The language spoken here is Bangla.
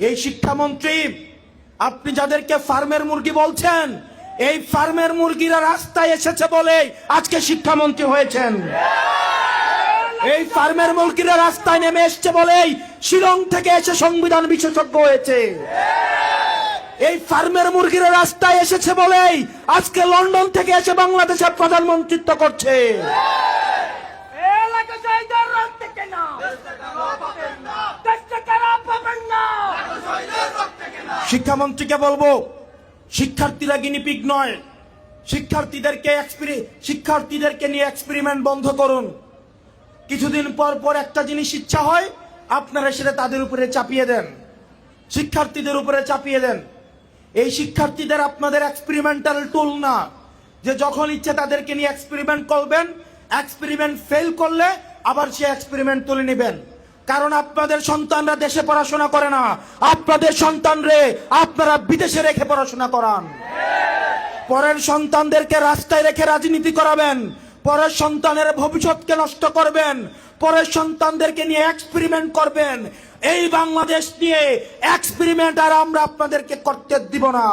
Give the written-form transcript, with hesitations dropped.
এই শিক্ষামন্ত্রী, আপনি যাদেরকে ফার্মের মুরগি বলছেন, এই ফার্মের মুরগিরা রাস্তায় এসেছে বলেই আজকে শিক্ষামন্ত্রী হয়েছেন। এই ফার্মের মুরগিরা রাস্তায় নেমে এসছে বলেই শিলং থেকে এসে সংবিধান বিশেষজ্ঞ হয়েছে। এই ফার্মের মুরগিরা রাস্তায় এসেছে বলেই আজকে লন্ডন থেকে এসে বাংলাদেশের প্রধানমন্ত্রিত্ব করছে। শিক্ষামন্ত্রীকে বলবো, শিক্ষার্থীরা গিনিপিগ নয়, শিক্ষার্থীদেরকে নিয়ে এক্সপেরিমেন্ট বন্ধ করুন। কিছুদিন পর পর একটা জিনিস ইচ্ছা হয়, আপনারা সেটা তাদের উপরে চাপিয়ে দেন, শিক্ষার্থীদের উপরে চাপিয়ে দেন। এই শিক্ষার্থীদের আপনাদের এক্সপেরিমেন্টাল টুল না, যে যখন ইচ্ছে তাদেরকে নিয়ে এক্সপেরিমেন্ট করবেন, এক্সপেরিমেন্ট ফেল করলে আবার সে এক্সপেরিমেন্ট তুলে নেবেন। কারণ আপনাদের সন্তানরা দেশে পড়াশোনা করে না, আপনাদের সন্তানরে আপনারা বিদেশে রেখে পড়াশোনা করান। পরের সন্তানদেরকে রাস্তায় রেখে রাজনীতি করাবেন, পরের সন্তানের ভবিষ্যৎকে নষ্ট করবেন, পরের সন্তানদেরকে নিয়ে এক্সপেরিমেন্ট করবেন। এই বাংলাদেশ নিয়ে এক্সপেরিমেন্ট আর আমরা আপনাদেরকে করতে দিব না।